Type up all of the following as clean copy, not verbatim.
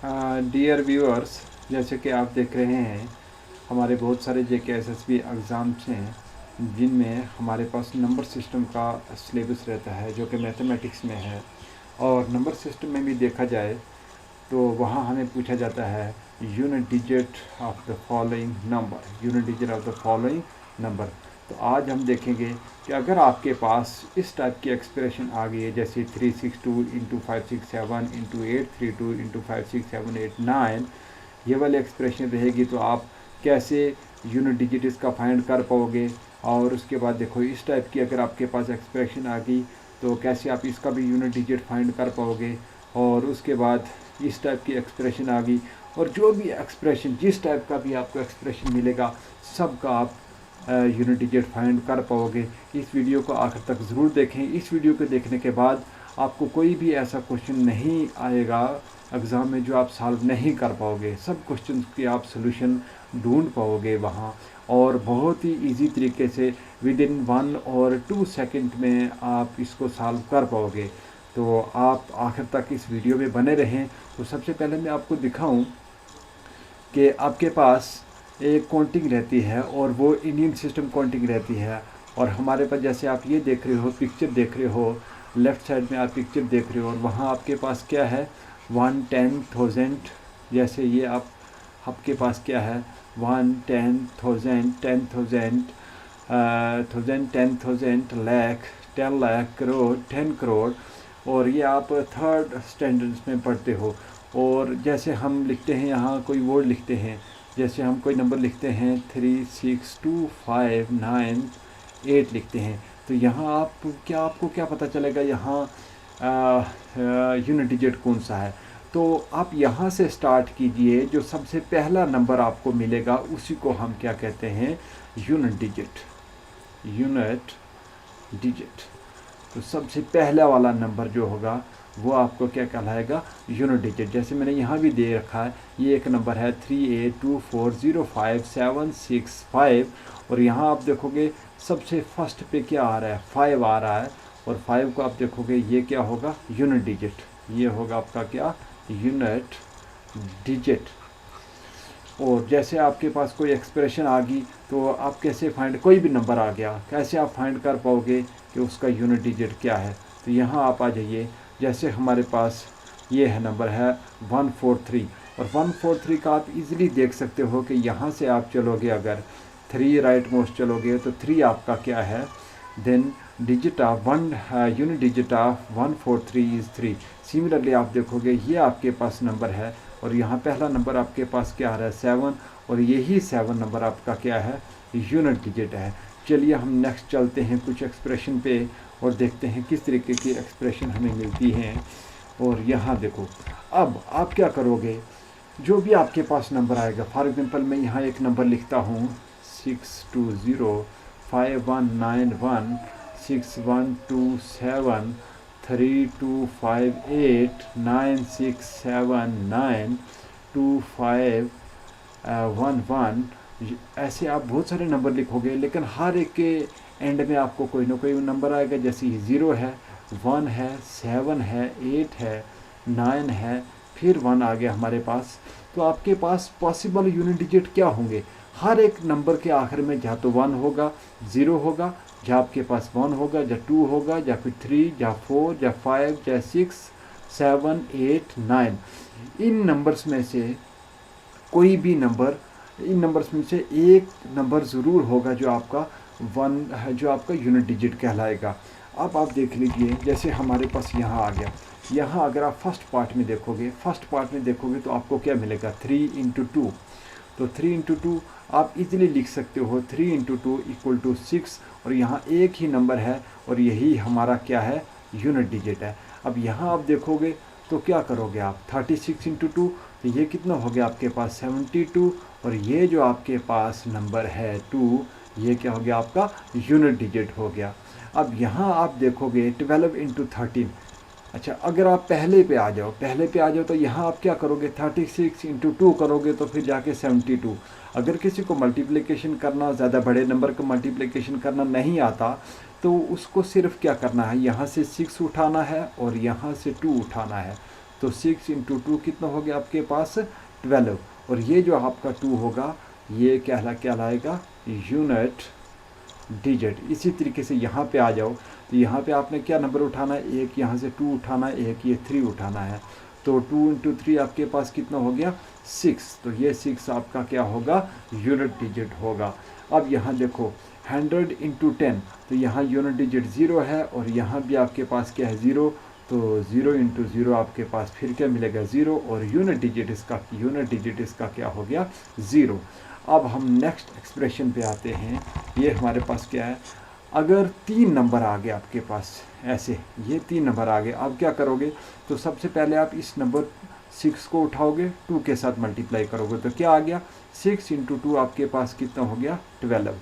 Dear viewers, जैसे कि आप देख रहे हैं हमारे बहुत सारे जेके एसएसबी एग्ज़ाम्स हैं जिनमें हमारे पास नंबर सिस्टम का सिलेबस रहता है जो कि मैथमेटिक्स में है। और नंबर सिस्टम में भी देखा जाए तो वहाँ हमें पूछा जाता है unit digit of the following number, unit digit of the following number. तो आज हम देखेंगे कि अगर आपके पास इस टाइप की एक्सप्रेशन आ गई है, जैसे 362 इंटू 567 इंटू 832 इंटू 56789, ये वाली एक्सप्रेशन रहेगी तो आप कैसे यूनिट डिजिट इसका फाइंड कर पाओगे। और उसके बाद देखो इस टाइप की अगर आपके पास एक्सप्रेशन आ गई तो कैसे आप इसका भी यूनिट डिजिट फाइंड कर पाओगे। और उसके बाद इस टाइप की एक्सप्रेशन आ गई, और जो भी एक्सप्रेशन जिस टाइप का भी आपको एक्सप्रेशन मिलेगा सब का आप यूनिट डिजिट फाइंड कर पाओगे। इस वीडियो को आखिर तक ज़रूर देखें। इस वीडियो को देखने के बाद आपको कोई भी ऐसा क्वेश्चन नहीं आएगा एग्ज़ाम में जो आप सॉल्व नहीं कर पाओगे। सब क्वेश्चन की आप सोल्यूशन ढूंढ पाओगे वहाँ, और बहुत ही इजी तरीके से विद इन 1 और 2 सेकंड में आप इसको सॉल्व कर पाओगे। तो आप आखिर तक इस वीडियो में बने रहें। तो सबसे पहले मैं आपको दिखाऊं कि आपके पास एक काउंटिंग रहती है और वो इंडियन सिस्टम काउंटिंग रहती है। और हमारे पास जैसे आप ये देख रहे हो, पिक्चर देख रहे हो, लेफ़्ट साइड में आप पिक्चर देख रहे हो, और वहाँ आपके पास क्या है 1 10,000। जैसे ये आपके पास क्या है 1 10,000 10,000 10,000 लाख 10 लाख करोड़ 10 करोड़। और ये आप थर्ड स्टैंडर्ड्स में पढ़ते हो। और जैसे हम लिखते हैं यहाँ कोई वर्ड लिखते हैं, जैसे हम कोई नंबर लिखते हैं 3 6 2 5 9 8 लिखते हैं, तो यहाँ आपको क्या पता चलेगा यहाँ यूनिट डिजिट कौन सा है। तो आप यहाँ से स्टार्ट कीजिए, जो सबसे पहला नंबर आपको मिलेगा उसी को हम क्या कहते हैं यूनिट डिजिट। यूनिट डिजिट, तो सबसे पहला वाला नंबर जो होगा वो आपको क्या कहलाएगा यूनिट डिजिट। जैसे मैंने यहाँ भी दे रखा है, ये एक नंबर है 382405 और यहाँ आप देखोगे सबसे फर्स्ट पे क्या आ रहा है 5 आ रहा है, और 5 को आप देखोगे ये क्या होगा यूनिट डिजिट, ये होगा आपका क्या यूनिट डिजिट। और जैसे आपके पास कोई एक्सप्रेशन आ गई तो आप कैसे फाइंड, कोई भी नंबर आ गया कैसे आप फाइंड कर पाओगे कि उसका यूनिट डिजिट क्या है। तो यहाँ आप आ जाइए, जैसे हमारे पास ये है नंबर है 143, और 143 का आप इजीली देख सकते हो कि यहाँ से आप चलोगे, अगर 3 राइट मोस्ट चलोगे तो 3 आपका क्या है, then digit of unit digit of 143 is 3। सिमिलरली आप देखोगे ये आपके पास नंबर है, और यहाँ पहला नंबर आपके पास क्या आ रहा है 7, और यही 7 नंबर आपका क्या है यूनिट डिजिट है। चलिए हम नेक्स्ट चलते हैं कुछ एक्सप्रेशन पे और देखते हैं किस तरीके की एक्सप्रेशन हमें मिलती हैं। और यहाँ देखो, अब आप क्या करोगे, जो भी आपके पास नंबर आएगा, फॉर एग्जांपल मैं यहाँ एक नंबर लिखता हूँ 6205191 6127 3258 9679 2511। ऐसे आप बहुत सारे नंबर लिखोगे, लेकिन हर एक के एंड में आपको कोई ना कोई नंबर आएगा। जैसे 0 है, 1 है, 7 है, 8 है, 9 है, फिर 1 आ गया हमारे पास। तो आपके पास पॉसिबल यूनिट डिजिट क्या होंगे, हर एक नंबर के आखिर में या तो 1 होगा, 0 होगा, या आपके पास 1 होगा, या 2 होगा, या फिर 3, या 4, या 5, या 6, 7, 8, 9। इन नंबर्स में से कोई भी नंबर, इन नंबर्स में से एक नंबर ज़रूर होगा जो आपका 1 है, जो आपका यूनिट डिजिट कहलाएगा। अब आप देख लीजिए, जैसे हमारे पास यहाँ आ गया, यहाँ अगर आप फर्स्ट पार्ट में देखोगे तो आपको क्या मिलेगा 3 इंटू 2। तो 3 इंटू 2 आप इजीली लिख सकते हो, 3 इंटू 2 इक्वल टू 6, और यहाँ एक ही नंबर है और यही हमारा क्या है यूनिट डिजिट है। अब यहाँ आप देखोगे तो क्या करोगे आप 36 इंटू 2, तो ये कितना हो गया आपके पास 72, और ये जो आपके पास नंबर है 2, ये क्या हो गया आपका यूनिट डिजिट हो गया। अब यहाँ आप देखोगे 12 इंटू 13। अच्छा, अगर आप पहले पे आ जाओ तो यहाँ आप क्या करोगे 36 इंटू 2 करोगे तो फिर जाके 72। अगर किसी को मल्टीप्लिकेशन करना, ज़्यादा बड़े नंबर का मल्टीप्लिकेशन करना नहीं आता, तो उसको सिर्फ क्या करना है, यहाँ से 6 उठाना है और यहाँ से 2 उठाना है। तो 6 इंटू 2 कितना हो गया आपके पास 12, और ये जो आपका 2 होगा ये कहलाएगा यूनिट डिजिट। इसी तरीके से यहाँ पे आ जाओ, तो यहाँ पे आपने क्या नंबर उठाना है, एक यहाँ से 2 उठाना है, एक ये 3 उठाना है। तो 2 इंटू 3 आपके पास कितना हो गया 6, तो ये 6 आपका क्या होगा यूनिट डिजिट होगा। अब यहाँ देखो 100 इंटू 10, तो यहाँ यूनिट डिजिट 0 है और यहाँ भी आपके पास क्या है 0, तो 0 इंटू 0 आपके पास फिर क्या मिलेगा 0, और यूनिट डिजिट इसका क्या हो गया 0। अब हम नेक्स्ट एक्सप्रेशन पे आते हैं। ये हमारे पास क्या है, अगर 3 नंबर आ गए आपके पास ऐसे, ये 3 नंबर आ गए, आप क्या करोगे, तो सबसे पहले आप इस नंबर 6 को उठाओगे 2 के साथ मल्टीप्लाई करोगे, तो क्या आ गया 6 इंटू 2 आपके पास कितना हो गया 12।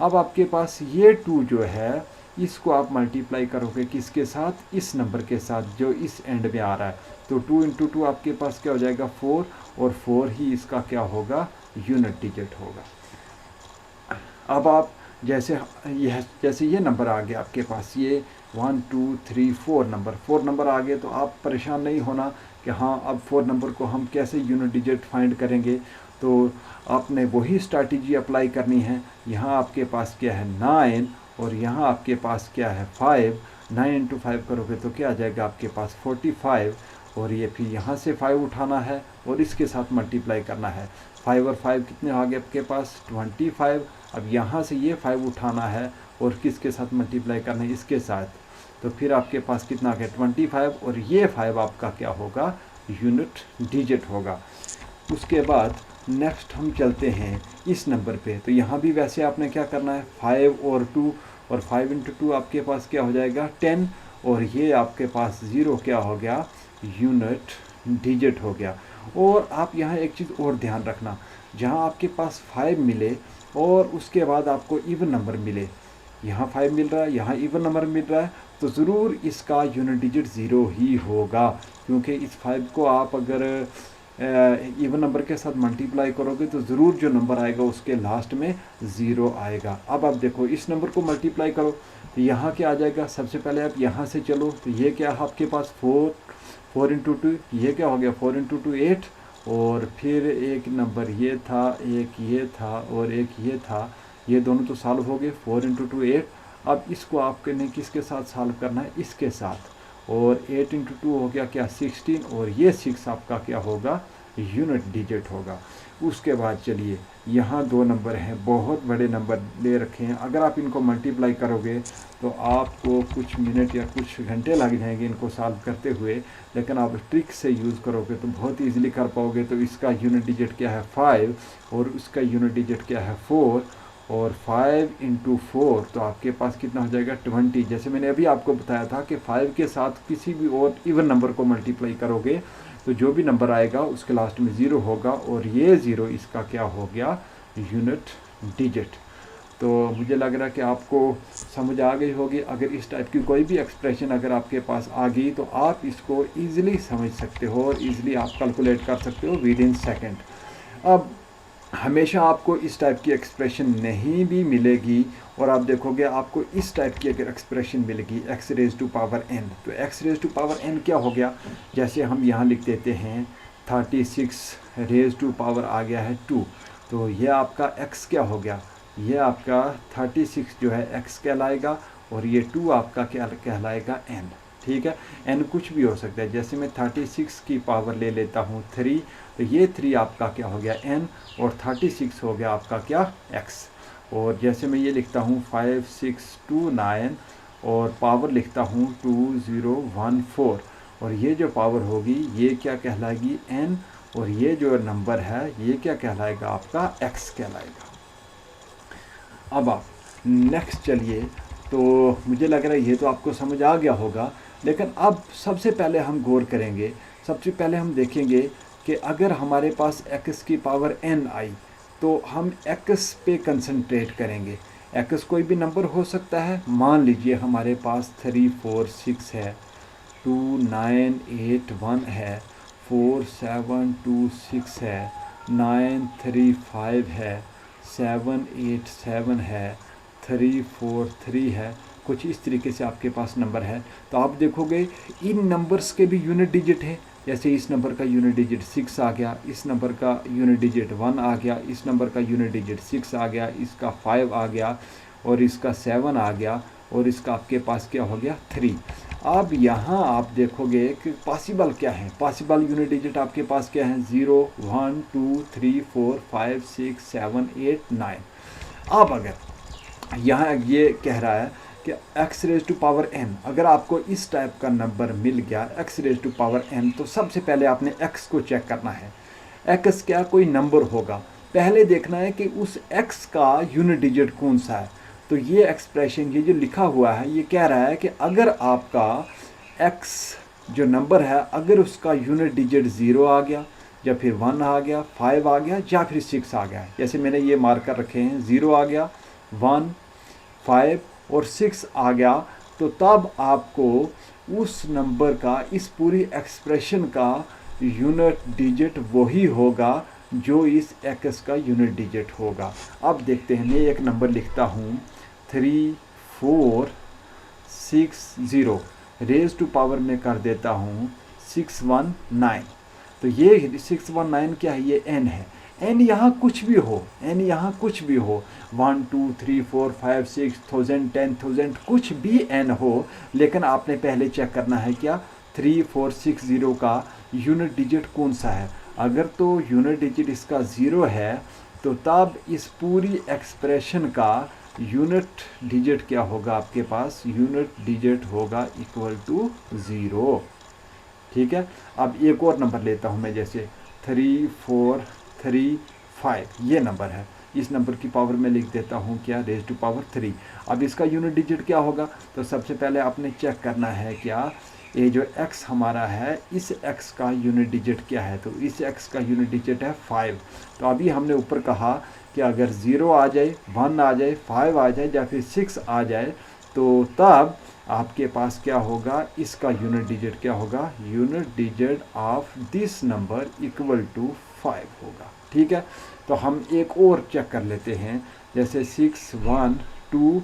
अब आपके पास ये 2 जो है इसको आप मल्टीप्लाई करोगे किसके साथ, इस नंबर के साथ जो इस एंड में आ रहा है, तो 2 इंटू 2 आपके पास क्या हो जाएगा 4, और 4 ही इसका क्या होगा यूनिट डिजिट होगा। अब आप जैसे ये नंबर आ गया आपके पास, ये 1 2 3 4 नंबर आ गए, तो आप परेशान नहीं होना कि हाँ अब 4 नंबर को हम कैसे यूनिट डिजिट फाइंड करेंगे। तो आपने वही स्ट्रैटेजी अप्लाई करनी है। यहाँ आपके पास क्या है 9, और यहाँ आपके पास क्या है 5, 9 इंटू 5 करोगे तो क्या आ जाएगा आपके पास 45, और ये फिर यहाँ से 5 उठाना है और इसके साथ मल्टीप्लाई करना है। 5 और 5 कितने आ गए आपके पास 25। अब यहाँ से ये 5 उठाना है और किसके साथ मल्टीप्लाई करना है, इसके साथ, तो फिर आपके पास कितना आ गया 25, और ये 5 आपका क्या होगा यूनिट डिजिट होगा। उसके बाद नेक्स्ट हम चलते हैं इस नंबर पे, तो यहाँ भी वैसे आपने क्या करना है 5 और 2, और 5 इंटू 2 आपके पास क्या हो जाएगा 10, और ये आपके पास 0 क्या हो गया यूनिट डिजिट हो गया। और आप यहाँ एक चीज़ और ध्यान रखना, जहाँ आपके पास 5 मिले और उसके बाद आपको इवन नंबर मिले, यहाँ 5 मिल रहा है, यहाँ इवन नंबर मिल रहा है, तो ज़रूर इसका यूनिट डिजिट 0 ही होगा, क्योंकि इस 5 को आप अगर इवन नंबर के साथ मल्टीप्लाई करोगे तो ज़रूर जो नंबर आएगा उसके लास्ट में 0 आएगा। अब आप देखो इस नंबर को मल्टीप्लाई करो, तो यहाँ क्या आ जाएगा, सबसे पहले आप यहाँ से चलो, तो ये क्या है आपके पास 4 इंटू 2, ये क्या हो गया 4 इंटू 2 8, और फिर एक नंबर ये था, एक ये था और एक ये था, ये दोनों तो सॉल्व हो गए 4 इंटू 2 8। अब इसको आपने किसके साथ सॉल्व करना है, इसके साथ, और 8 इंटू 2 हो गया क्या 16, और ये 6 आपका क्या होगा यूनिट डिजिट होगा। उसके बाद चलिए यहाँ 2 नंबर हैं, बहुत बड़े नंबर ले रखे हैं, अगर आप इनको मल्टीप्लाई करोगे तो आपको कुछ मिनट या कुछ घंटे लग जाएंगे इनको सॉल्व करते हुए, लेकिन आप ट्रिक से यूज़ करोगे तो बहुत ईजिली कर पाओगे। तो इसका यूनिट डिजिट क्या है 5, और उसका यूनिट डिजिट क्या है 4, और 5 इंटू 4 तो आपके पास कितना हो जाएगा 20। जैसे मैंने अभी आपको बताया था कि 5 के साथ किसी भी और इवन नंबर को मल्टीप्लाई करोगे तो जो भी नंबर आएगा उसके लास्ट में 0 होगा, और ये 0 इसका क्या हो गया यूनिट डिजिट। तो मुझे लग रहा है कि आपको समझ आ गई होगी। अगर इस टाइप की कोई भी एक्सप्रेशन अगर आपके पास आ गई तो आप इसको ईज़िली समझ सकते हो और ईज़िली आप कैलकुलेट कर सकते हो विद इन सेकेंड। अब हमेशा आपको इस टाइप की एक्सप्रेशन नहीं भी मिलेगी, और आप देखोगे आपको इस टाइप की अगर एक्सप्रेशन मिलेगी x raise to power n, तो x raise to power n क्या हो गया, जैसे हम यहाँ लिख देते हैं 36 रेज़ टू पावर आ गया है 2, तो ये आपका x क्या हो गया, ये आपका 36 जो है x कहलाएगा, और ये 2 आपका क्या कहलाएगा n। ठीक है, n कुछ भी हो सकता है, जैसे मैं 36 की पावर ले लेता हूँ 3, तो ये 3 आपका क्या हो गया n, और 36 हो गया आपका क्या x। और जैसे मैं ये लिखता हूँ 5 6 2 9, और पावर लिखता हूँ 2 0 1 4, और ये जो पावर होगी ये क्या कहलाएगी n, और ये जो नंबर है ये क्या कहलाएगा आपका x कहलाएगा। अब आप नेक्स्ट चलिए, तो मुझे लग रहा है ये तो आपको समझ आ गया होगा, लेकिन अब सबसे पहले हम गौर करेंगे, सबसे पहले हम देखेंगे कि अगर हमारे पास x की पावर n आई तो हम x पे कंसंट्रेट करेंगे। x कोई भी नंबर हो सकता है, मान लीजिए हमारे पास 3 4 6 है, 2 9 8 1 है, 4 7 2 6 है, 9 3 5 है, 7 8 7 है, 3 4 3 है, कुछ इस तरीके से आपके पास नंबर है। तो आप देखोगे इन नंबर्स के भी यूनिट डिजिट है, जैसे इस नंबर का यूनिट डिजिट 6 आ गया, इस नंबर का यूनिट डिजिट 1 आ गया, इस नंबर का यूनिट डिजिट 6 आ गया, इसका 5 आ गया और इसका 7 आ गया और इसका आपके पास क्या हो गया 3। अब यहाँ आप देखोगे कि पॉसिबल क्या है, पॉसिबल यूनिट डिजिट आपके पास क्या है 0 1 2 3 4 5 6 7 8 9। अब अगर यहाँ ये कह रहा है कि x raise to power n, अगर आपको इस टाइप का नंबर मिल गया x raise to power n, तो सबसे पहले आपने x को चेक करना है। x क्या कोई नंबर होगा, पहले देखना है कि उस x का यूनिट डिजिट कौन सा है। तो ये एक्सप्रेशन ये जो लिखा हुआ है ये कह रहा है कि अगर आपका x जो नंबर है अगर उसका यूनिट डिजिट 0 आ गया या फिर 1 आ गया, 5 आ गया या फिर 6 आ गया, जैसे मैंने ये मार्कर रखे हैं 0 आ गया, 1 5 और 6 आ गया, तो तब आपको उस नंबर का इस पूरी एक्सप्रेशन का यूनिट डिजिट वही होगा जो इस x का यूनिट डिजिट होगा। अब देखते हैं, मैं एक नंबर लिखता हूँ 3 4 6 0, रेज टू पावर में कर देता हूँ 619। तो ये 619 क्या है, ये n है। n यहाँ कुछ भी हो, n यहाँ कुछ भी हो, 1 2 3 4 5 6 1000 10,000 कुछ भी n हो, लेकिन आपने पहले चेक करना है क्या 3460 का यूनिट डिजिट कौन सा है। अगर तो यूनिट डिजिट इसका 0 है तो तब इस पूरी एक्सप्रेशन का यूनिट डिजिट क्या होगा, आपके पास यूनिट डिजिट होगा इक्वल टू 0। ठीक है। अब एक और नंबर लेता हूँ मैं, जैसे 3 4 3 5, ये नंबर है, इस नंबर की पावर में लिख देता हूँ क्या रेज टू पावर 3। अब इसका यूनिट डिजिट क्या होगा, तो सबसे पहले आपने चेक करना है क्या ये जो x हमारा है इस x का यूनिट डिजिट क्या है, तो इस x का यूनिट डिजिट है 5। तो अभी हमने ऊपर कहा कि अगर 0 आ जाए, 1 आ जाए, 5 आ जाए या फिर 6 आ जाए, तो तब आपके पास क्या होगा, इसका यूनिट डिजिट क्या होगा, unit digit of this number equal to 5 होगा। ठीक है। तो हम एक और चेक कर लेते हैं, जैसे 6 1 2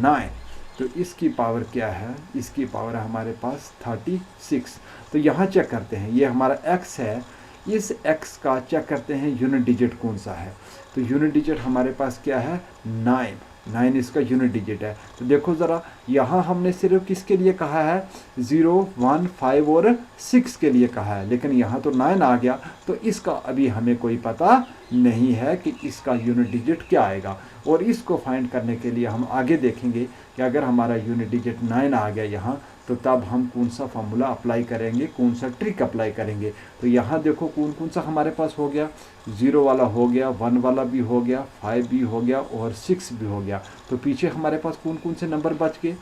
9, तो इसकी पावर क्या है, इसकी पावर है हमारे पास 36। तो यहाँ चेक करते हैं, ये हमारा x है, इस x का चेक करते हैं यूनिट डिजिट कौन सा है। तो यूनिट डिजिट हमारे पास क्या है 9 इसका यूनिट डिजिट है। तो देखो ज़रा, यहाँ हमने सिर्फ किसके लिए कहा है 0 1 5 और 6 के लिए कहा है, लेकिन यहाँ तो 9 आ गया, तो इसका अभी हमें कोई पता नहीं है कि इसका यूनिट डिजिट क्या आएगा। और इसको फाइंड करने के लिए हम आगे देखेंगे कि अगर हमारा यूनिट डिजिट 9 आ गया यहाँ, तो तब हम कौन सा फार्मूला अप्लाई करेंगे, कौन सा ट्रिक अप्लाई करेंगे। तो यहाँ देखो कौन कौन सा हमारे पास हो गया, 0 वाला हो गया, 1 वाला भी हो गया, 5 भी हो गया और 6 भी हो गया। तो पीछे हमारे पास कौन कौन से नंबर बच गए,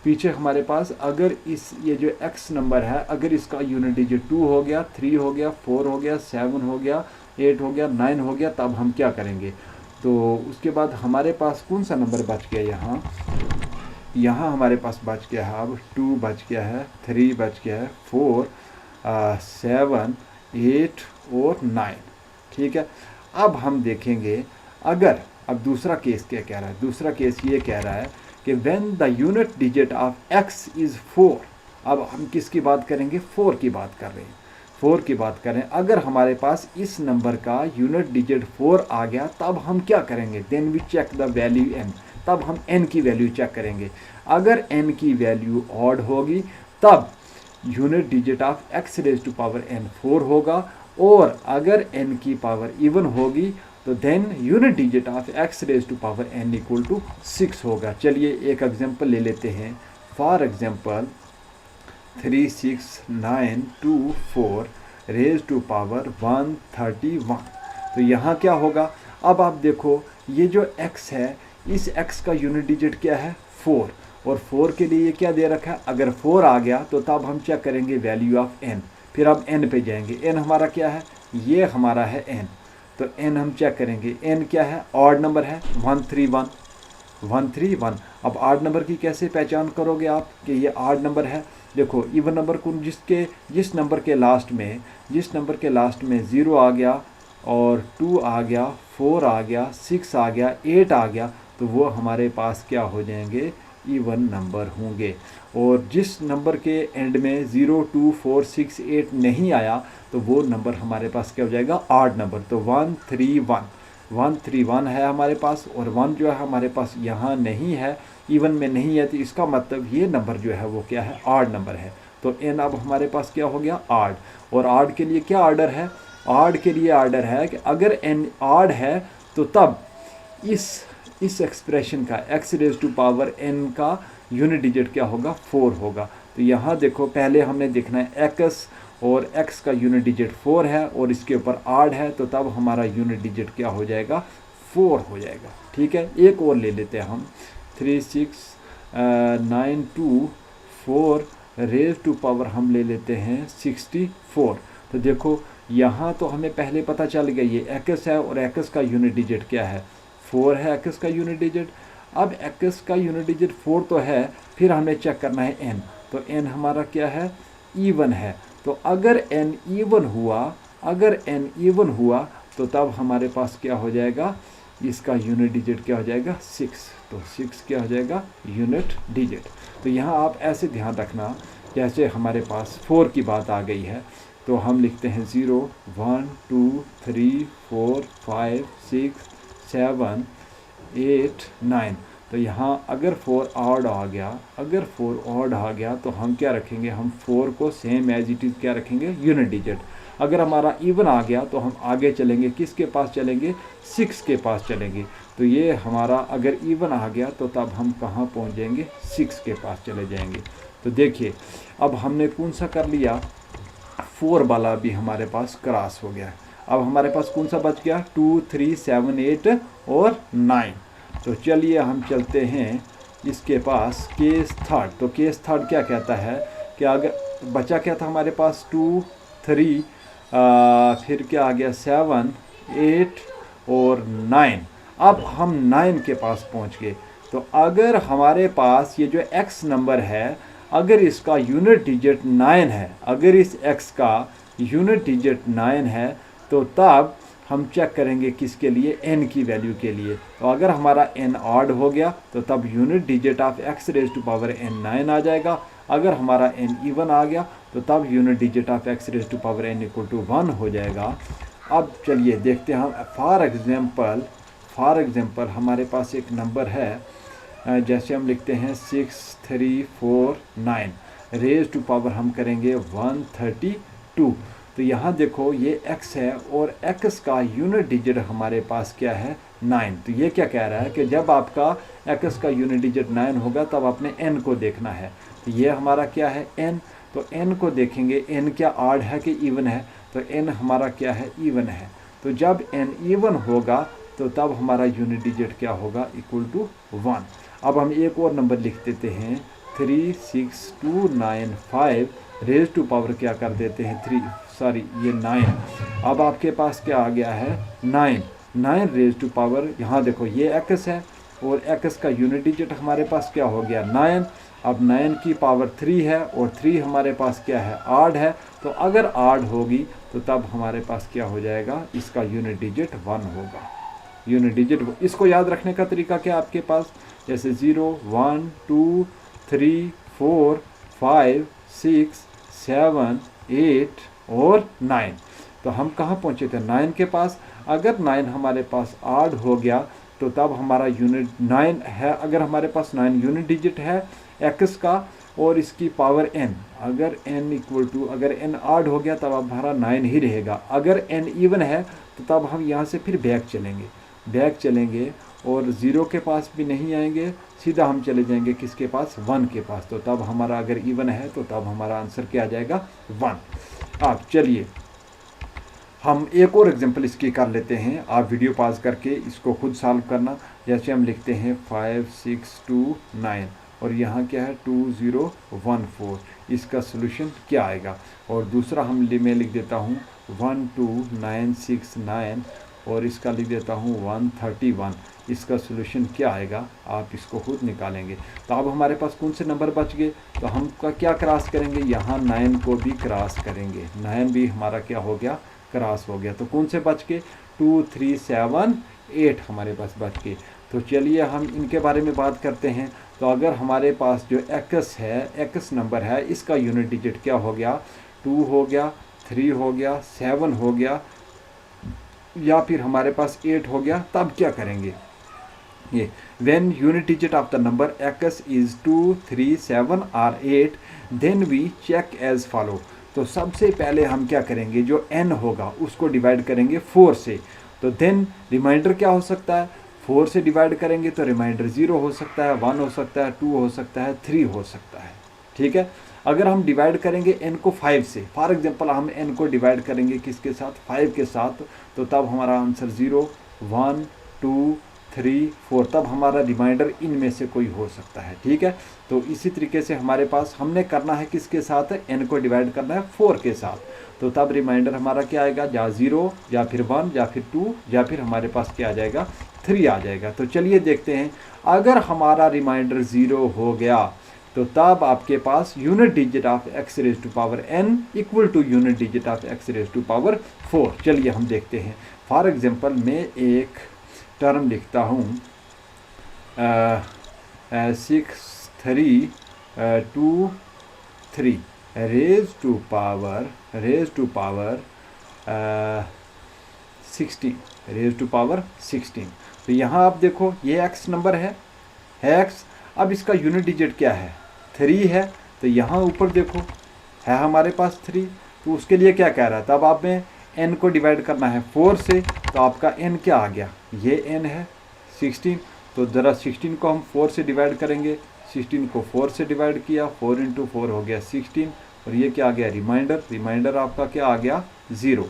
पीछे हमारे पास अगर ये जो x नंबर है अगर इसका यूनिट डिजिट 2 हो गया, 3 हो गया, 4 हो गया, 7 हो गया, 8 हो गया, 9 हो गया, तब हम क्या करेंगे। तो उसके बाद हमारे पास कौन सा नंबर बच गया, यहाँ हमारे पास बच गया है अब 2 बच गया है, 3 बच गया है, 4 7 8 और 9। ठीक है। अब हम देखेंगे अगर, अब दूसरा केस क्या कह रहा है, दूसरा केस ये कह रहा है कि when the unit digit of x is 4। अब हम किसकी बात करेंगे, 4 की बात कर रहे हैं, 4 की बात करें। अगर हमारे पास इस नंबर का यूनिट डिजिट 4 आ गया, तब हम क्या करेंगे, then we check the value n, तब हम n की वैल्यू चेक करेंगे। अगर n की वैल्यू ऑड होगी तब unit digit of x raise to power n 4 होगा, और अगर n की पावर इवन होगी तो then unit digit of x raise to power n equal to 6 होगा। चलिए एक एग्जांपल ले लेते हैं। For example 36924 raise to power 131। तो यहाँ क्या होगा, अब आप देखो ये जो x है इस x का यूनिट डिजिट क्या है 4, और 4 के लिए ये क्या दे रखा है, अगर 4 आ गया तो तब हम चेक करेंगे वैल्यू ऑफ n, फिर अब n पे जाएंगे। n हमारा क्या है, ये हमारा है n, तो n हम चेक करेंगे, n क्या है, ऑड नंबर है 131। अब ऑड नंबर की कैसे पहचान करोगे आप कि ये ऑड नंबर है। देखो इवन नंबर को जिस नंबर के लास्ट में 0 आ गया और 2 आ गया, 4 आ गया, 6 आ गया, 8 आ गया, तो वो हमारे पास क्या हो जाएंगे, इवन नंबर होंगे। और जिस नंबर के एंड में 0, 2, 4, 6, 8 नहीं आया तो वो नंबर हमारे पास क्या हो जाएगा, ऑड नंबर। तो 131 है हमारे पास, और 1 जो है हमारे पास यहाँ नहीं है, इवन में नहीं है, तो इसका मतलब ये नंबर जो है वो क्या है, ऑड नंबर है। तो n अब हमारे पास क्या हो गया, ऑड। और ऑड के लिए क्या ऑर्डर है, ऑड के लिए ऑर्डर है कि अगर n ऑड है तो तब इस एक्सप्रेशन का x raise to power n का यूनिट डिजिट क्या होगा, 4 होगा। तो यहाँ देखो पहले हमने देखना है x, और x का यूनिट डिजिट 4 है और इसके ऊपर ऑड है, तो तब हमारा यूनिट डिजिट क्या हो जाएगा, 4 हो जाएगा। ठीक है, एक और ले लेते हैं हम, 3692 रेज टू पावर हम ले लेते हैं 64। तो देखो यहाँ तो हमें पहले पता चल गया ये x है, और x का यूनिट डिजिट क्या है, 4 है x का यूनिट डिजिट। अब x का यूनिट डिजिट 4 तो है, फिर हमें चेक करना है n, तो n हमारा क्या है, इवन है। तो अगर n इवन हुआ तो तब हमारे पास क्या हो जाएगा, इसका यूनिट डिजिट क्या हो जाएगा, 6। तो 6 क्या हो जाएगा, यूनिट डिजिट। तो यहाँ आप ऐसे ध्यान रखना, जैसे हमारे पास 4 की बात आ गई है तो हम लिखते हैं 0, 1, 2, 3, 4, 5, 6, 7, 8, 9। तो यहाँ अगर 4 ऑड आ गया तो हम क्या रखेंगे, हम 4 को सेम एज इट इज़ क्या रखेंगे, यूनिट डिजिट। अगर हमारा इवन आ गया तो हम आगे चलेंगे, किसके पास चलेंगे, 6 के पास चलेंगे। तो ये हमारा अगर इवन आ गया तो तब हम कहाँ पहुँच जाएंगे, 6 के पास चले जाएंगे। तो देखिए अब हमने कौन सा कर लिया, 4 वाला भी हमारे पास क्रॉस हो गया। अब हमारे पास कौन सा बच गया, 2, 3, 7, 8 और 9। तो चलिए हम चलते हैं इसके पास केस थर्ड। तो केस थर्ड क्या कहता है कि अगर बचा क्या था हमारे पास, 2, 3, फिर क्या आ गया, 7, 8 और 9। अब हम 9 के पास पहुंच गए। तो अगर हमारे पास ये जो x नंबर है, अगर इसका यूनिट डिजिट 9 है, अगर इस x का यूनिट डिजिट 9 है, तो तब हम चेक करेंगे किसके लिए, n की वैल्यू के लिए। तो अगर हमारा n ऑड हो गया तो तब unit digit of x raise to power n 9 आ जाएगा। अगर हमारा n इवन आ गया तो तब unit digit of x raise to power n equal to 1 हो जाएगा। अब चलिए देखते हैं हम, फॉर एग्जांपल हमारे पास एक नंबर है, जैसे हम लिखते हैं 6349 रेज टू पावर हम करेंगे 132। तो यहाँ देखो ये x है और x का यूनिट डिजिट हमारे पास क्या है, 9। तो ये क्या कह रहा है कि जब आपका x का यूनिट डिजिट 9 होगा तब आपने n को देखना है। तो ये हमारा क्या है, n। तो n को देखेंगे, n क्या ऑड है कि इवन है, तो n हमारा क्या है, इवन है। तो जब n इवन होगा तो तब हमारा यूनिट डिजिट क्या होगा, इक्वल टू 1। अब हम एक और नंबर लिख देते हैं, 36295 रेज टू पावर क्या कर देते हैं, 9। अब आपके पास क्या आ गया है, 9 रेज टू पावर, यहाँ देखो ये x है और x का यूनिट डिजिट हमारे पास क्या हो गया, 9। अब 9 की पावर 3 है और 3 हमारे पास क्या है, ऑड है। तो अगर ऑड होगी तो तब हमारे पास क्या हो जाएगा, इसका यूनिट डिजिट 1 होगा। यूनिट डिजिट, इसको याद रखने का तरीका क्या आपके पास, जैसे 0, 1, 2, 3, 4, 5, 6, 7, 8 और 9। तो हम कहाँ पहुँचे थे, 9 के पास। अगर 9 हमारे पास ऑड हो गया तो तब हमारा यूनिट 9 है। अगर हमारे पास 9 यूनिट डिजिट है x का और इसकी पावर n, अगर n इक्वल टू, अगर n ऑड हो गया तब हमारा 9 ही रहेगा। अगर n इवन है तो तब हम यहाँ से फिर बैक चलेंगे और 0 के पास भी नहीं आएंगे, सीधा हम चले जाएंगे किसके पास, 1 के पास। तो तब हमारा अगर इवन है तो तब हमारा आंसर क्या आ जाएगा, 1। अब चलिए हम एक और एग्जांपल इसकी कर लेते हैं। आप वीडियो पॉज करके इसको खुद सॉल्व करना। जैसे हम लिखते हैं 5629 और यहाँ क्या है 2014, इसका सलूशन क्या आएगा। और दूसरा मैं लिख देता हूँ 12969 और इसका लिख देता हूँ 131, इसका सलूशन क्या आएगा, आप इसको खुद निकालेंगे। तो अब हमारे पास कौन से नंबर बच गए, तो हम क्या क्रॉस करेंगे, यहाँ 9 को भी क्रॉस करेंगे। 9 भी हमारा क्या हो गया, क्रॉस हो गया। तो कौन से बच के, 2, 3, 7, 8 हमारे पास बच के। तो चलिए हम इनके बारे में बात करते हैं। तो अगर हमारे पास जो एक्स है, एक्स नंबर है, इसका यूनिट डिजिट क्या हो गया, 2 हो गया, 3 हो गया, 7 हो गया, या फिर हमारे पास 8 हो गया, तब क्या करेंगे, ये when unit digit of the number x is 2, 3, 7 or 8 then we check as follow। तो सबसे पहले हम क्या करेंगे, जो n होगा उसको डिवाइड करेंगे 4 से। तो देन रिमाइंडर क्या हो सकता है, 4 से डिवाइड करेंगे तो रिमाइंडर 0 हो सकता है, 1 हो सकता है, 2 हो सकता है, 3 हो सकता है। ठीक है, अगर हम डिवाइड करेंगे n को 5 से, फॉर एग्जांपल हम n को डिवाइड करेंगे किसके साथ, 5 के साथ, तो तब हमारा आंसर 0, 1, 2, 3, 4, तब हमारा रिमाइंडर इनमें से कोई हो सकता है। ठीक है, तो इसी तरीके से हमारे पास हमने करना है किसके साथ, n को डिवाइड करना है 4 के साथ, तो तब रिमाइंडर हमारा क्या आएगा, या 0 या फिर 1 या फिर 2 या फिर हमारे पास क्या आ जाएगा, 3 आ जाएगा। तो चलिए देखते हैं, अगर हमारा रिमाइंडर 0 हो गया तो तब आपके पास unit digit of x raise to power n equal to unit digit of x raise to power 4। चलिए हम देखते हैं। फॉर एग्जांपल मैं एक टर्म लिखता हूँ 6, 3, 2, 3 raise to power 16, raise to power 16। तो यहाँ आप देखो ये x नंबर है x, अब इसका यूनिट डिजिट क्या है, 3 है। तो यहाँ ऊपर देखो है हमारे पास 3, तो उसके लिए क्या कह रहा है, तब आप में n को डिवाइड करना है 4 से, तो आपका n क्या आ गया, ये n है 16। तो ज़रा 16 को हम 4 से डिवाइड करेंगे, 16 को 4 से डिवाइड किया, 4 × 4 हो गया 16, और ये क्या आ गया, रिमाइंडर आपका क्या आ गया, 0,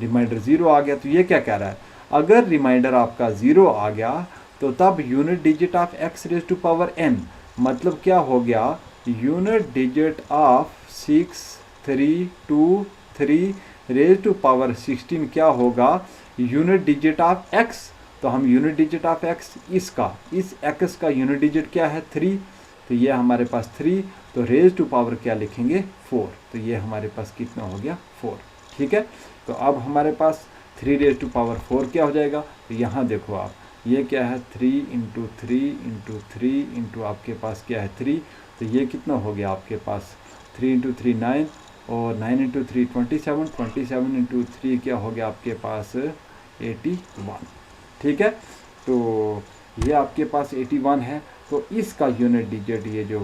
रिमाइंडर 0 आ गया। तो ये क्या कह रहा है, अगर रिमाइंडर आपका 0 आ गया तो तब unit digit of x raise to power n, मतलब क्या हो गया, unit digit of 6, 3, 2, 3 raise to power 16 क्या होगा, यूनिट डिजिट ऑफ x। तो हम यूनिट डिजिट ऑफ x, इस x का यूनिट डिजिट क्या है, 3, तो ये हमारे पास 3, तो रेज टू पावर क्या लिखेंगे, 4, तो ये हमारे पास कितना हो गया, 4। ठीक है, तो अब हमारे पास 3 रेज टू पावर 4 क्या हो जाएगा, तो यहाँ देखो आप, ये क्या है, 3 × 3 × 3 × आपके पास क्या है 3, तो ये कितना हो गया आपके पास, 3 × 3 9, और 9 × 3 27, 27 × 3 क्या हो गया आपके पास 81। ठीक है, तो ये आपके पास 81 है, तो इसका यूनिट डिजिट ये जो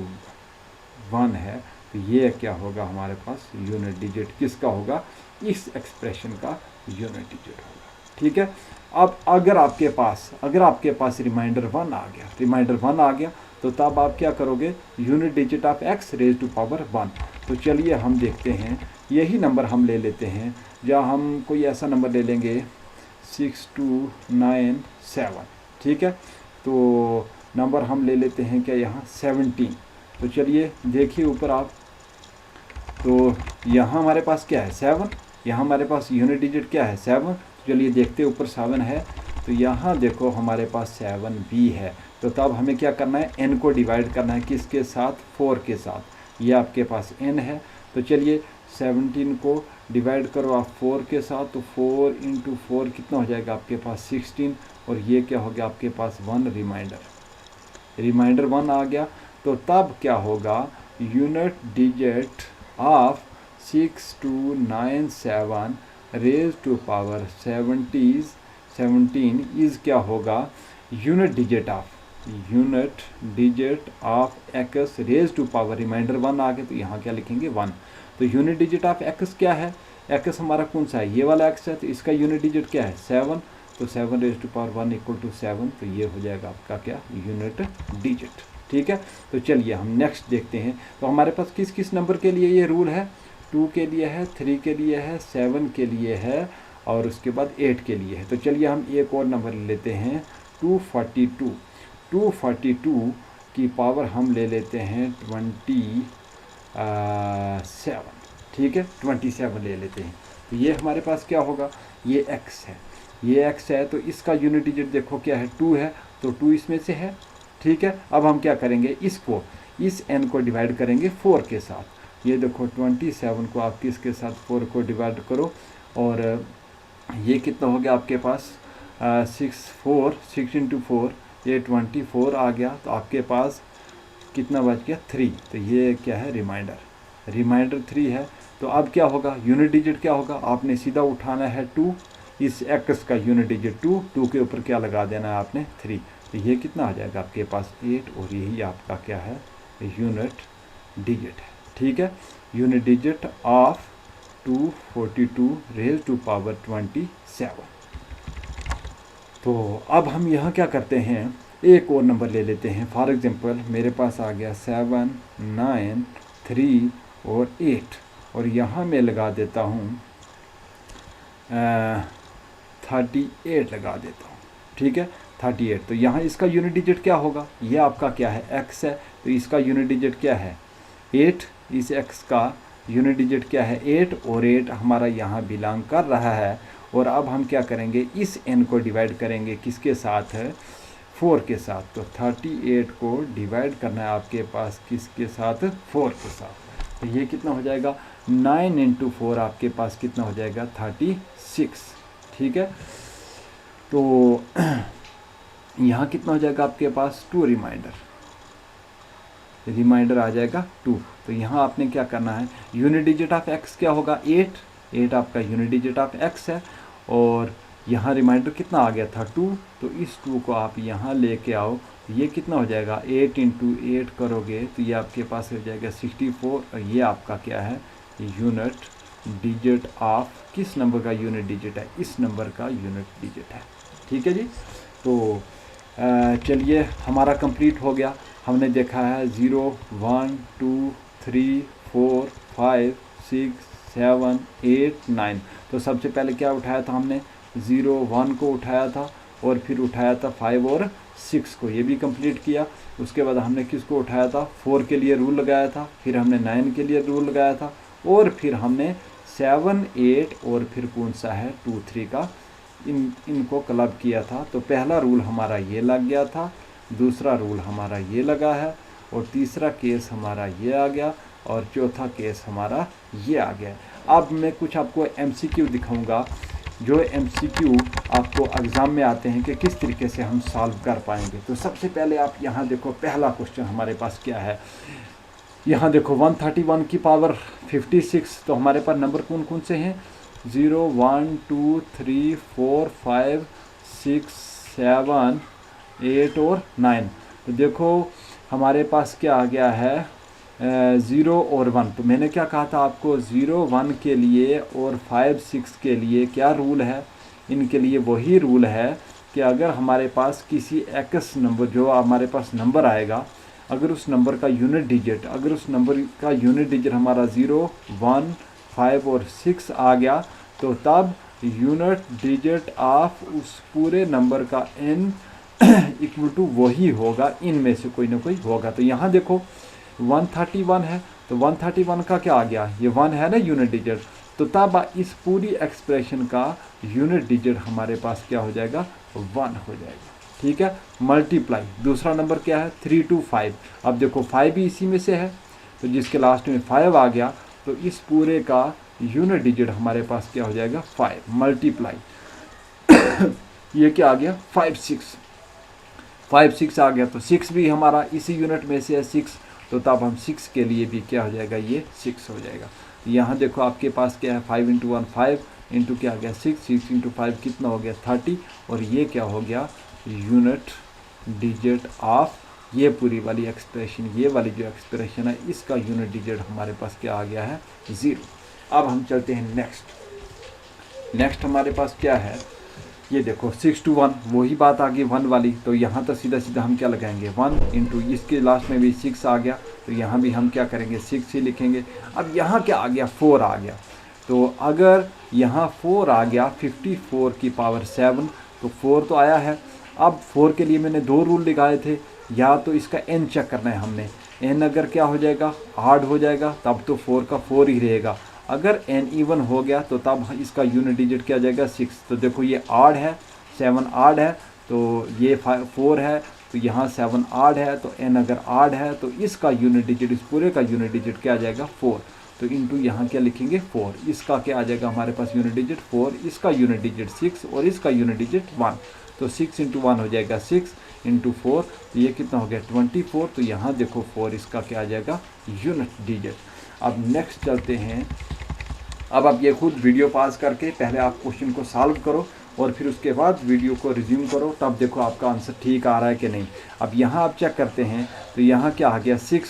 1 है, तो ये क्या होगा हमारे पास, यूनिट डिजिट किसका होगा, इस एक्सप्रेशन का यूनिट डिजिट होगा। ठीक है, अब अगर आपके पास रिमाइंडर 1 आ गया, तो तब आप क्या करोगे, unit digit of x raise to power 1। तो चलिए हम देखते हैं, यही नंबर हम ले लेते हैं, या हम कोई ऐसा नंबर ले लेंगे 6297। ठीक है, तो नंबर हम ले लेते हैं क्या यहाँ 17। तो चलिए देखिए ऊपर आप, तो यहाँ हमारे पास क्या है 7, यहाँ हमारे पास यूनिट डिजिट क्या है 7। चलिए देखते ऊपर 7 है, तो यहाँ देखो हमारे पास 7 भी है। तो तब हमें क्या करना है, n को डिवाइड करना है किसके साथ, 4 के साथ, ये आपके पास n है। तो चलिए 17 को डिवाइड करो आप 4 के साथ, तो 4 × 4 कितना हो जाएगा आपके पास 16, और ये क्या हो गया आपके पास 1, रिमाइंडर 1 आ गया। तो तब क्या होगा, unit digit of 6297 raise to power 17 is क्या होगा, unit digit of x raise to power, reminder 1 आ गया, तो यहाँ क्या लिखेंगे 1। तो यूनिट डिजिट ऑफ x क्या है, x हमारा कौन सा है, ये वाला x है, तो इसका यूनिट डिजिट क्या है 7, तो 7 raise to power 1 equal to 7, तो ये हो जाएगा आपका क्या, यूनिट डिजिट। ठीक है, तो चलिए हम नेक्स्ट देखते हैं। तो हमारे पास किस किस नंबर के लिए ये रूल है, 2 के लिए है, 3 के लिए है, 7 के लिए है, और उसके बाद 8 के लिए है। तो चलिए हम एक और नंबर लेते हैं 242 की पावर हम ले लेते हैं 27। ठीक है, 27 ले लेते हैं। तो ये हमारे पास क्या होगा, ये x है, तो इसका यूनिट डिजिट देखो क्या है 2 है, तो 2 इसमें से है। ठीक है, अब हम क्या करेंगे, इस n को डिवाइड करेंगे 4 के साथ। ये देखो 27 को आप किसके साथ, 4 को डिवाइड करो, और ये कितना हो गया आपके पास 6 × 4 ये 24 आ गया, तो आपके पास कितना बच गया 3। तो ये क्या है, रिमाइंडर 3 है। तो अब क्या होगा, यूनिट डिजिट क्या होगा, आपने सीधा उठाना है 2, इस x का यूनिट डिजिट 2 के ऊपर क्या लगा देना है आपने 3। तो ये कितना आ जाएगा आपके पास 8, और यही आपका क्या है, यूनिट डिजिट है। ठीक है, unit digit of 242 raise to power 27। तो अब हम यहाँ क्या करते हैं, एक और नंबर ले लेते हैं। फॉर एग्जांपल मेरे पास आ गया 7, 9, 3 और 8, और यहाँ मैं लगा देता हूँ 38 लगा देता हूँ। ठीक है, 38। तो यहाँ इसका यूनिट डिजिट क्या होगा, ये आपका क्या है, x है, तो इसका यूनिट डिजिट क्या है 8। इस x का यूनिट डिजिट क्या है 8, और 8 हमारा यहाँ बिलोंग कर रहा है। और अब हम क्या करेंगे, इस n को डिवाइड करेंगे किसके साथ है, 4 के साथ। तो 38 को डिवाइड करना है आपके पास किसके साथ, 4 के साथ। तो ये कितना हो जाएगा, 9 × 4 आपके पास कितना हो जाएगा 36। ठीक है, तो यहाँ कितना हो जाएगा आपके पास 2 रिमाइंडर आ जाएगा 2। तो यहाँ आपने क्या करना है, यूनिट डिजिट ऑफ x क्या होगा 8 आपका यूनिट डिजिट ऑफ x है, और यहाँ रिमाइंडर कितना आ गया था 2। तो इस 2 को आप यहाँ लेके आओ, ये कितना हो जाएगा 8 × 8 करोगे तो ये आपके पास हो जाएगा 64। और ये आपका क्या है, यूनिट डिजिट ऑफ किस नंबर का यूनिट डिजिट है, इस नंबर का यूनिट डिजिट है। ठीक है जी, तो चलिए हमारा कंप्लीट हो गया। हमने देखा है 0, 1, 2, 3, 4, 5, 6, 7, 8, 9। तो सबसे पहले क्या उठाया था हमने, 0, 1 को उठाया था, और फिर उठाया था 5 और 6 को, ये भी कंप्लीट किया। उसके बाद हमने किसको उठाया था, 4 के लिए रूल लगाया था, फिर हमने 9 के लिए रूल लगाया था, और फिर हमने 7, 8 और फिर कौन सा है 2, 3 का इनको क्लब किया था। तो पहला रूल हमारा ये लग गया था, दूसरा रूल हमारा ये लगा है, और तीसरा केस हमारा ये आ गया, और चौथा केस हमारा ये आ गया। अब मैं कुछ आपको MCQ दिखाऊंगा, जो MCQ आपको एग्ज़ाम में आते हैं कि किस तरीके से हम सॉल्व कर पाएंगे। तो सबसे पहले आप यहाँ देखो, पहला क्वेश्चन हमारे पास क्या है, यहाँ देखो 131 की पावर 56। तो हमारे पास नंबर कौन कौन से हैं, 0, 1, 2, 3, 4, 5, 6, 7, 8 और 9। तो देखो हमारे पास क्या आ गया है 0 और 1। तो मैंने क्या कहा था आपको, 0, 1 के लिए और 5, 6 के लिए क्या रूल है, इनके लिए वही रूल है कि अगर हमारे पास किसी x नंबर, जो हमारे पास नंबर आएगा, अगर उस नंबर का यूनिट डिजिट हमारा 0, 1, 5 और 6 आ गया, तो तब यूनिट डिजिट ऑफ उस पूरे नंबर का n इक्वल टू वही होगा, इनमें से कोई ना कोई होगा। तो यहाँ देखो 131 है, तो 131 का क्या आ गया, ये 1 है ना यूनिट डिजिट, तो तब इस पूरी एक्सप्रेशन का यूनिट डिजिट हमारे पास क्या हो जाएगा 1 हो जाएगा। ठीक है, मल्टीप्लाई दूसरा नंबर क्या है 3 to 5। अब देखो 5 भी इसी में से है, तो जिसके लास्ट में 5 आ गया, तो इस पूरे का यूनिट डिजिट हमारे पास क्या हो जाएगा 5 मल्टीप्लाई ये क्या आ गया 5, 6 आ गया। तो 6 भी हमारा इसी यूनिट में से है 6, तो तब हम 6 के लिए भी क्या हो जाएगा, ये 6 हो जाएगा। यहाँ देखो आपके पास क्या है 5 × 1 5 इंटू क्या आ गया 6 × 5 कितना हो गया 30, और ये क्या हो गया यूनिट डिजिट ऑफ ये पूरी वाली एक्सप्रेशन, ये वाली जो एक्सप्रेशन है इसका यूनिट डिजिट हमारे पास क्या आ गया है 0। अब हम चलते हैं नेक्स्ट हमारे पास क्या है, ये देखो 6 to 1 वही बात आ गई 1 वाली। तो यहाँ तो सीधा हम क्या लगाएंगे 1 इंटू इसके लास्ट में भी 6 आ गया, तो यहाँ भी हम क्या करेंगे 6 ही लिखेंगे। अब यहाँ क्या आ गया 4 आ गया, तो अगर यहाँ 4 आ गया 54 की पावर 7, तो 4 तो आया है। अब 4 के लिए मैंने 2 रूल लगाए थे, या तो इसका n चेक करना है हमने, n अगर क्या हो जाएगा हार्ड हो जाएगा तब तो 4 का 4 ही रहेगा, अगर n इवन हो गया तो तब इसका यूनिट डिजिट क्या जाएगा 6। तो देखो ये आड है 7 आड है, तो ये 4 है, तो यहाँ 7 आड है, तो n अगर आड है तो इसका यूनिट डिजिट, इस पूरे का यूनिट डिजिट क्या आ जाएगा 4। तो इंटू यहाँ क्या लिखेंगे 4, इसका क्या आ जाएगा हमारे पास यूनिट डिजिट 4, इसका यूनिट डिजिट 6 और इसका यूनिट डिजिट 1। तो 6 इंटू 1 हो जाएगा 6 इंटू 4, तो ये कितना हो गया 24। तो यहाँ देखो 4 इसका क्या आ जाएगा यूनिट डिजिट। अब नेक्स्ट चलते हैं। अब आप ये खुद वीडियो पॉज करके पहले आप क्वेश्चन को सॉल्व करो और फिर उसके बाद वीडियो को रिज्यूम करो, तब देखो आपका आंसर ठीक आ रहा है कि नहीं। अब यहाँ आप चेक करते हैं तो यहाँ क्या आ गया 6,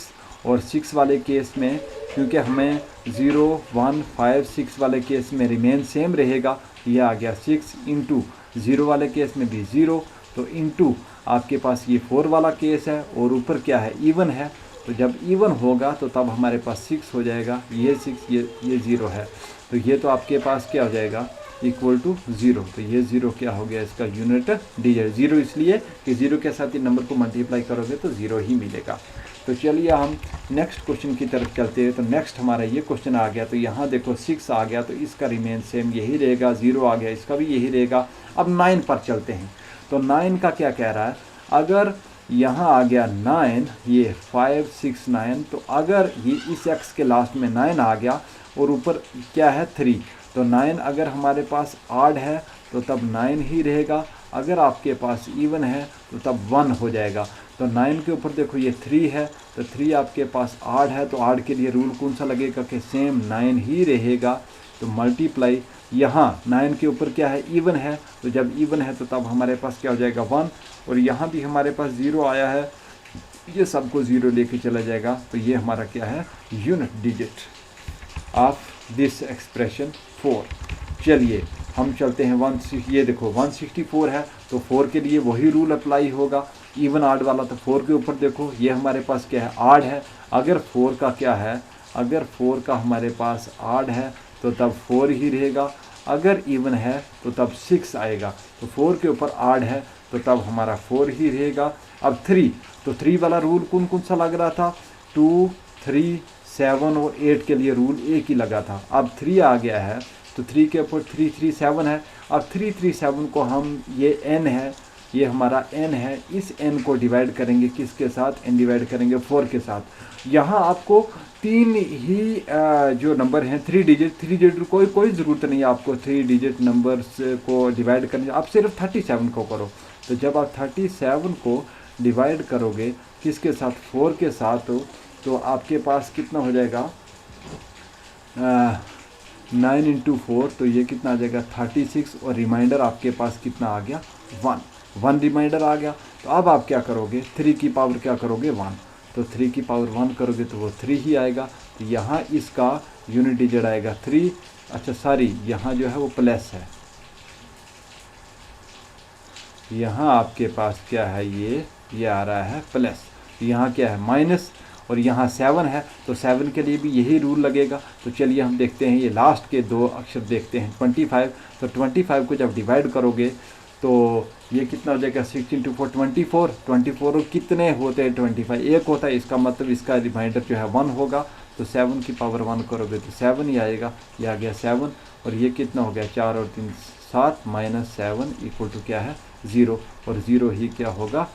और 6 वाले केस में क्योंकि हमें 0 1 5 6 वाले केस में रिमेन सेम रहेगा, ये आ गया 6 इंटू 0 वाले केस में भी 0, तो इंटू आपके पास ये 4 वाला केस है और ऊपर क्या है इवन है, तो जब इवन होगा तो तब हमारे पास 6 हो जाएगा, ये 6 ये 0 है, तो ये तो आपके पास क्या हो जाएगा इक्वल टू 0। तो ये 0 क्या हो गया इसका यूनिट डिजिट। 0 इसलिए कि 0 के साथ ये नंबर को मल्टीप्लाई करोगे तो 0 ही मिलेगा। तो चलिए हम नेक्स्ट क्वेश्चन की तरफ चलते हैं। तो नेक्स्ट हमारा ये क्वेश्चन आ गया, तो यहाँ देखो 6 आ गया तो इसका रिमेन सेम यही रहेगा, 0 आ गया इसका भी यही रहेगा। अब 9 पर चलते हैं। तो 9 का क्या कह रहा है, अगर यहाँ आ गया 9, ये 5 6 9, तो अगर ये इस x के लास्ट में 9 आ गया और ऊपर क्या है 3, तो 9 अगर हमारे पास ऑड है तो तब 9 ही रहेगा, अगर आपके पास इवन है तो तब 1 हो जाएगा। तो 9 के ऊपर देखो ये 3 है, तो 3 आपके पास ऑड है, तो ऑड के लिए रूल कौन सा लगेगा कि सेम 9 ही रहेगा। तो मल्टीप्लाई यहाँ 9 के ऊपर क्या है इवन है, तो जब इवन है तो तब हमारे पास क्या हो जाएगा 1, और यहाँ भी हमारे पास 0 आया है, ये सबको 0 लेके चला जाएगा। तो ये हमारा क्या है unit digit of this expression 4। चलिए हम चलते हैं ये देखो 164 है, तो 4 के लिए वही रूल अप्लाई होगा, इवन आर्ड वाला। तो 4 के ऊपर देखो ये हमारे पास क्या है आर्ड है, अगर 4 का क्या है, अगर 4 का हमारे पास आर्ड है तो तब 4 ही रहेगा, अगर इवन है तो तब 6 आएगा। तो 4 के ऊपर आर्ड है तो तब हमारा 4 ही रहेगा। अब 3, तो 3 वाला रूल कौन कौन सा लग रहा था, 2 3 7 और 8 के लिए रूल एक ही लगा था। अब 3 आ गया है, तो 3 के ऊपर 3 3 7 है। अब 3 3 7 को हम, ये n है, ये हमारा n है, इस n को डिवाइड करेंगे किसके साथ, n डिवाइड करेंगे 4 के साथ। यहाँ आपको 3 ही जो नंबर हैं 3 डिजिट कोई ज़रूरत नहीं है आपको 3 डिजिट नंबर्स को डिवाइड करने, आप सिर्फ 37 को करो। तो जब आप 37 को डिवाइड करोगे किसके साथ, 4 के साथ, तो आपके पास कितना हो जाएगा 9 इंटू 4, तो ये कितना आ जाएगा 36, और रिमाइंडर आपके पास कितना आ गया 1 रिमाइंडर आ गया। तो अब आप क्या करोगे, 3 की पावर क्या करोगे 1, तो 3 की पावर 1 करोगे तो वो 3 ही आएगा। तो यहाँ इसका यूनिट डिजिट आएगा 3, अच्छा सॉरी यहाँ जो है वो प्लस है, यहाँ आपके पास क्या है ये आ रहा है प्लस, यहाँ क्या है माइनस, और यहाँ 7 है, तो 7 के लिए भी यही रूल लगेगा। तो चलिए हम देखते हैं ये लास्ट के 2 अक्षर देखते हैं 25। तो 25 को जब डिवाइड करोगे तो ये कितना हो जाएगा 6 इंटू 4 24 कितने होते हैं 25, एक होता है, इसका मतलब इसका रिमाइंडर जो है 1 होगा। तो 7 की पावर 1 करोगे तो 7 ही आएगा, ये आ गया 7, और ये कितना हो गया 4 और 3 7 माइनस 7 इक्वल टू क्या है 0, और 0 ही क्या होगा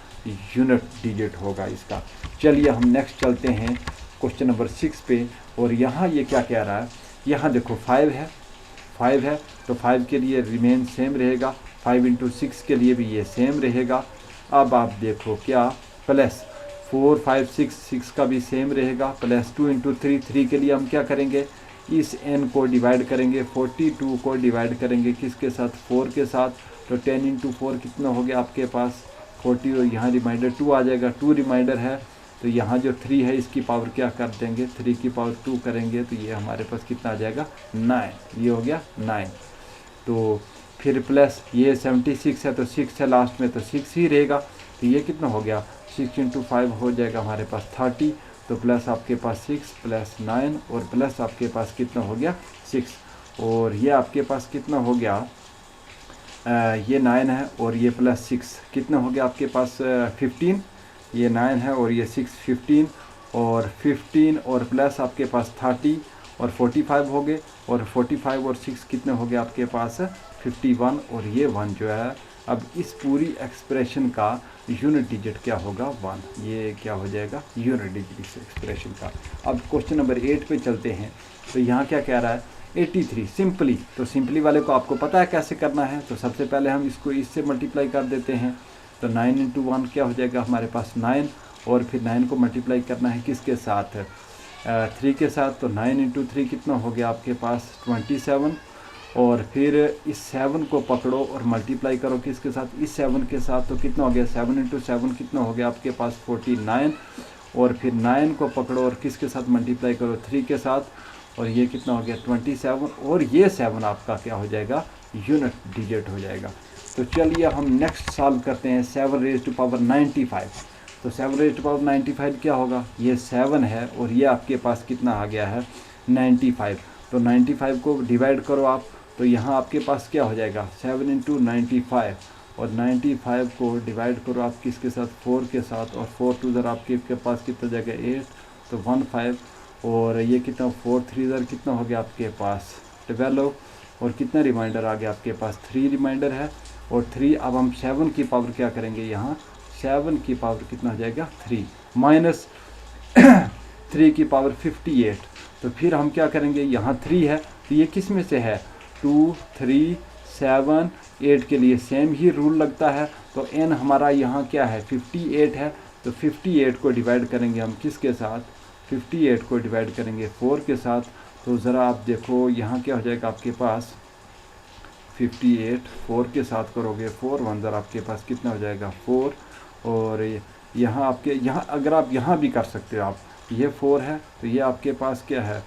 यूनिट डिजिट होगा इसका। चलिए हम नेक्स्ट चलते हैं क्वेश्चन नंबर 6 पे, और यहाँ ये क्या कह रहा है, यहाँ देखो 5 है, तो 5 के लिए रिमेन सेम रहेगा, 5 इंटू 6 के लिए भी ये सेम रहेगा। अब आप देखो क्या प्लस 4 5 6 का भी सेम रहेगा, प्लस 2 इंटू 3 के लिए हम क्या करेंगे, इस n को डिवाइड करेंगे, 42 को डिवाइड करेंगे किसके साथ 4 के साथ। तो 10 इंटू 4 कितना हो गया आपके पास 40, और यहाँ रिमाइंडर 2 आ जाएगा, 2 रिमाइंडर है, तो यहाँ जो 3 है इसकी पावर क्या कर देंगे 3 की पावर 2 करेंगे, तो ये हमारे पास कितना आ जाएगा 9, ये हो गया 9। तो फिर प्लस ये 76 है, तो 6 है लास्ट में, तो 6 ही रहेगा। तो ये कितना हो गया 6 इंटू 5 हो जाएगा हमारे पास 30, तो प्लस आपके पास 6 प्लस 9, और प्लस आपके पास कितना हो गया 6, और ये आपके पास कितना हो गया ये 9 है, और ये प्लस 6 कितना हो गया आपके पास 15, ये 9 है और ये 6 15, और 15 और प्लस आपके पास 30 और 45 हो गए, और 45 और 6 कितने हो गए आपके पास 51, और ये 1 जो है। अब इस पूरी एक्सप्रेशन का यूनिट डिजिट क्या होगा 1, ये क्या हो जाएगा यूनिट डिजिट इस एक्सप्रेशन का। अब क्वेश्चन नंबर 8 पे चलते हैं। तो यहाँ क्या कह रहा है, 83 सिंपली। तो सिंपली वाले को आपको पता है कैसे करना है। तो सबसे पहले हम इसको इससे मल्टीप्लाई कर देते हैं। तो 9 इंटू 1 क्या हो जाएगा हमारे पास 9, और फिर 9 को मल्टीप्लाई करना है किसके साथ, 3 के साथ। तो 9 इंटू 3 कितना हो गया आपके पास 27, और फिर इस 7 को पकड़ो और मल्टीप्लाई करो किसके साथ, इस 7 के साथ। तो कितना हो गया 7 इंटू 7 कितना हो गया आपके पास 49, और फिर 9 को पकड़ो और किसके साथ मल्टीप्लाई करो 3 के साथ, और ये कितना हो गया 27, और ये 7 आपका क्या हो जाएगा यूनिट डिजिट हो जाएगा। तो चलिए हम नेक्स्ट सॉल्व करते हैं 7 रेज़ टू पावर 95। तो 7 रेज़ टू पावर 95 क्या होगा, ये 7 है और ये आपके पास कितना आ गया है 95। तो 95 को डिवाइड करो आप, तो यहाँ आपके पास क्या हो जाएगा 7 इंटू 95, और 95 को डिवाइड करो आप किसके साथ 4 के साथ, और 4 टू ज़र आपके पास कितना जाएगा 8, तो 15, और ये कितना 4 3 ज़र कितना हो गया आपके पास 12, और कितना रिमाइंडर आ गया आपके पास 3 रिमाइंडर है, और 3। अब हम 7 की पावर क्या करेंगे, यहाँ 7 की पावर कितना हो जाएगा 3 माइनस 3 की पावर 58। तो फिर हम क्या करेंगे, यहाँ 3 है तो ये किस में से है 2 3 7 8 के लिए सेम ही रूल लगता है। तो n हमारा यहाँ क्या है 58 है। तो 58 को डिवाइड करेंगे हम किसके साथ, 58 को डिवाइड करेंगे 4 के साथ। तो ज़रा आप देखो यहाँ क्या हो जाएगा आपके पास 58 4 के साथ करोगे 4 1 ज़रा आपके पास कितना हो जाएगा 4, और यहाँ आपके यहाँ अगर आप यहाँ भी कर सकते हो आप, ये 4 है तो ये आपके पास क्या है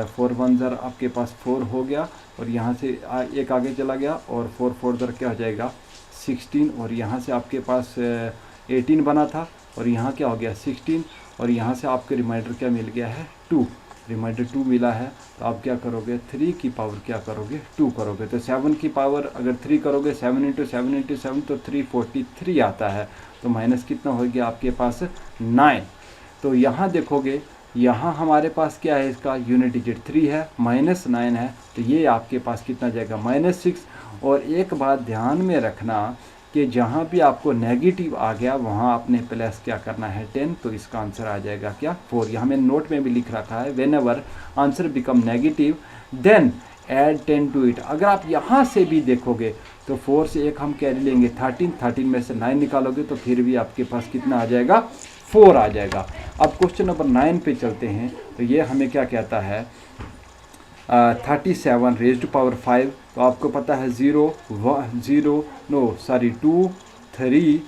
4 1 ज़र आपके पास 4 हो गया, और यहाँ से एक आगे चला गया, और 4 4 ज़र क्या हो जाएगा 16, और यहाँ से आपके पास 18 बना था, और यहाँ क्या हो गया 16, और यहाँ से आपके रिमाइंडर क्या मिल गया है 2, रिमाइंडर 2 मिला है। तो आप क्या करोगे 3 की पावर क्या करोगे 2 करोगे। तो 7 की पावर अगर 3 करोगे 7 इंटू 7 इंटू 7 तो 343 आता है। तो माइनस कितना हो गया आपके पास 9। तो यहाँ देखोगे यहाँ हमारे पास क्या है, इसका यूनिट डिजिट 3 है, माइनस 9 है, तो ये आपके पास कितना जाएगा -6। और एक बात ध्यान में रखना कि जहाँ भी आपको नेगेटिव आ गया वहाँ आपने प्लस क्या करना है 10, तो इसका आंसर आ जाएगा क्या 4। यहाँ मैंने नोट में भी लिख रखा है whenever answer become negative then add 10 to it. अगर आप यहाँ से भी देखोगे तो 4 से एक हम कैरी लेंगे 13 में से 9 निकालोगे तो फिर भी आपके पास कितना आ जाएगा 4 आ जाएगा। अब क्वेश्चन नंबर 9 पे चलते हैं। तो ये हमें क्या कहता है 37 रेज़ टू पावर 5। तो आपको पता है 2 3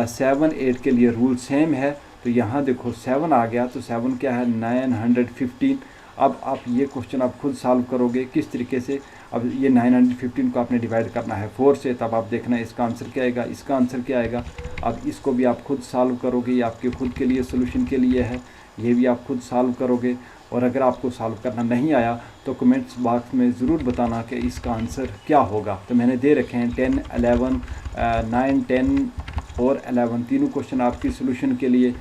7 8 के लिए रूल सेम है। तो यहाँ देखो 7 आ गया, तो 7 क्या है 915। अब आप ये क्वेश्चन आप खुद सॉल्व करोगे किस तरीके से। अब ये 915 को आपने डिवाइड करना है 4 से, तब आप देखना है इसका आंसर क्या आएगा, इसका आंसर क्या आएगा। अब इसको भी आप खुद सॉल्व करोगे, ये आपके खुद के लिए सोल्यूशन के लिए है, ये भी आप खुद सॉल्व करोगे। और अगर आपको सॉल्व करना नहीं आया तो कमेंट्स बॉक्स में ज़रूर बताना कि इसका आंसर क्या होगा। तो मैंने दे रखे हैं 10 11 9 10 और 11 तीनों क्वेश्चन आपकी सोल्यूशन के लिए।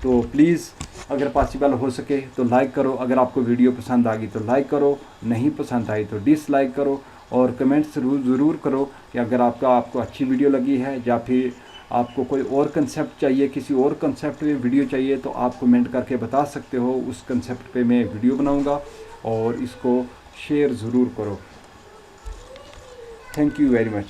तो प्लीज़ अगर पॉसिबल हो सके तो लाइक करो, अगर आपको वीडियो पसंद आ गई तो लाइक करो, नहीं पसंद आई तो डिसलाइक करो, और कमेंट्स ज़रूर करो कि अगर आपको अच्छी वीडियो लगी है या फिर आपको कोई और कंसेप्ट चाहिए, किसी और कंसेप्ट पे वीडियो चाहिए तो आप कमेंट करके बता सकते हो। उस कंसेप्ट पे मैं वीडियो बनाऊंगा, और इसको शेयर ज़रूर करो। Thank you very much.